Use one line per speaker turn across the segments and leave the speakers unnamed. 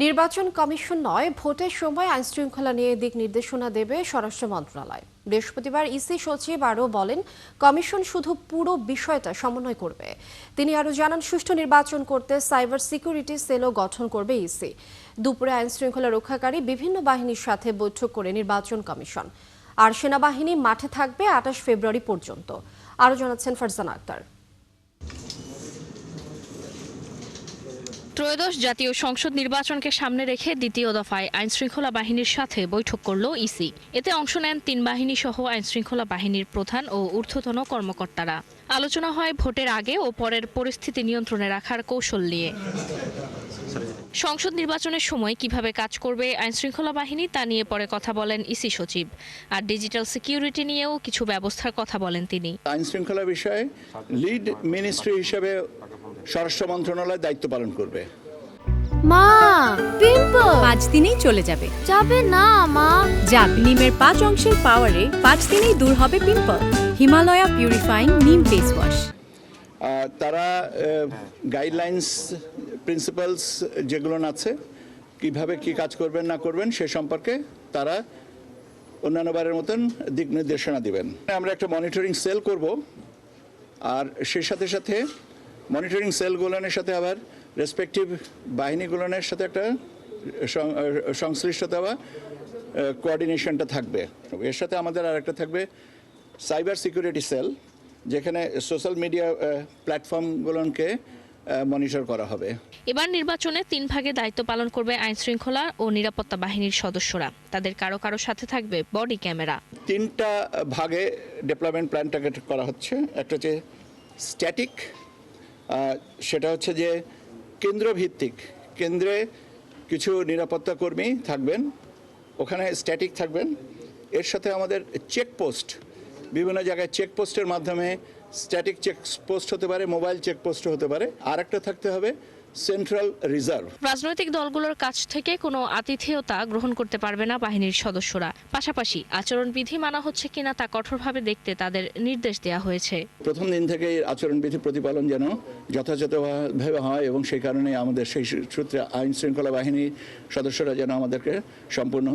নির্বাচন কমিশন নয়, ভোটের সময় আইনশৃঙ্খলা নিয়ে দিক নির্দেশনা দেবে স্বরাষ্ট্র মন্ত্রণালয়। বৃহস্পতিবার ইসি সচিব আরও বলেন, কমিশন শুধু পুরো বিষয়টা সমন্বয় করবে। তিনি আরও জানান, সুষ্ঠু নির্বাচন করতে সাইবার সিকিউরিটি সেলও গঠন করবে ইসি। দুপুরে আইনশৃঙ্খলা রক্ষাকারী বিভিন্ন বাহিনীর সাথে বৈঠক করে নির্বাচন কমিশন। আর সেনাবাহিনী মাঠে থাকবে ২৮ ফেব্রুয়ারি পর্যন্ত। আরও জানাচ্ছেন ফারজানা আক্তার।
ত্রয়োদশ জাতীয় সংসদ নির্বাচনকে সামনে রেখে দ্বিতীয় দফায় আইনশৃঙ্খলা বাহিনীর সাথে বৈঠক করল ইসি। এতে অংশ নেন ৩ বাহিনী সহ আইনশৃঙ্খলা বাহিনীর প্রধান ও ঊর্ধ্বতন কর্মকর্তারা। আলোচনা হয় ভোটের আগে ও পরের পরিস্থিতি নিয়ন্ত্রণে রাখার কৌশল নিয়ে। সংসদ নির্বাচনের সময় কিভাবে কাজ করবে আইনশৃঙ্খলা বাহিনী তা নিয়ে পরে কথা বলেন ইসি সচিব। আর ডিজিটাল সিকিউরিটি নিয়েও কিছু ব্যবস্থার কথা বলেন তিনি।
আইনশৃঙ্খলা বিষয়ে লিড মিনিস্ট্রি হিসেবে স্বরাষ্ট্র মন্ত্রণালয় দায়িত্ব পালন করবে।
মা, পিম্পল
5 দিনেই চলে যাবে।
যাবে না মা।
যাবে। নিমের 5 অংশের পাওয়ারে 5 দিনেই দূর হবে পিম্পল। হিমালয়া পিউরিফাইং নিম ফেস ওয়াশ।
তারা গাইডলাইন্স প্রিন্সিপালস যেগুলো আছে কিভাবে কি কাজ করবেন না করবেন সে সম্পর্কে তারা অন্যান্যবারের মতন দিক নির্দেশনা দিবেন। আমরা একটা মনিটরিং সেল করব, আর সেই সাথে সাথে মনিটরিং সেলগুলোর সাথে আবার রেসপেক্টিভ বাহিনীগুলোর সাথে একটা সংশ্লিষ্টতা বা কোঅর্ডিনেশনটা থাকবে। এর সাথে আমাদের আর একটা থাকবে সাইবার সিকিউরিটি সেল, যেখানে সোশ্যাল মিডিয়া প্ল্যাটফর্মগুলোকে মনিটর করা হবে।
এবার নির্বাচনে 3 ভাগে দায়িত্ব পালন করবে আইনশৃঙ্খলা ও নিরাপত্তা বাহিনীর সদস্যরা। তাদের কারো কারো সাথে থাকবে বডি ক্যামেরা।
3টা ভাগে ডেভেলপমেন্ট প্ল্যানটাকে করা হচ্ছে। একটা হচ্ছে স্ট্যাটিক, সেটা হচ্ছে যে কেন্দ্রভিত্তিক, কেন্দ্রে কিছু নিরাপত্তা কর্মী থাকবেন, ওখানে স্ট্যাটিক থাকবেন। এর সাথে আমাদের চেকপোস্ট, বিভিন্ন জায়গায় চেকপোস্টের মাধ্যমে স্ট্যাটিক চেকপোস্ট হতে পারে, মোবাইল চেকপোস্ট হতে পারে। আর একটা থাকতে হবে সেন্ট্রাল রিজার্ভ।
রাজনৈতিক দলগুলোর কাছ থেকে কোনো আতিথেয়তা গ্রহণ করতে পারবে না বাহিনীর সদস্যরা। পাশাপাশি আচরণবিধি মানা হচ্ছে কিনা তা কঠোরভাবে দেখতে তাদের নির্দেশ দেওয়া হয়েছে।
প্রথম দিন থেকেই আচরণবিধি প্রতিপালন যেন যথাযথভাবে হয়, এবং সেই কারণে আমাদের সেই সূত্রে আইন শৃঙ্খলা বাহিনীর সদস্যরা যেন আমাদেরকে সম্পূর্ণ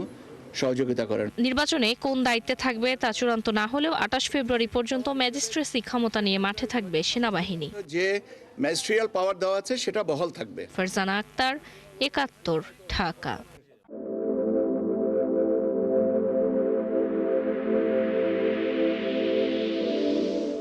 সহযোগিতা করেন।
নির্বাচনে কোন দায়িত্বে থাকবে তা চূড়ান্ত না হলেও ২৮ ফেব্রুয়ারি পর্যন্ত ম্যাজিস্ট্রেসি ক্ষমতা নিয়ে মাঠে থাকবে সেনাবাহিনী।
যে ম্যাজিস্ট্রিয়াল পাওয়ার দেওয়া আছে সেটা বহাল থাকবে।
ফারজানা আক্তার, ৭১, ঢাকা।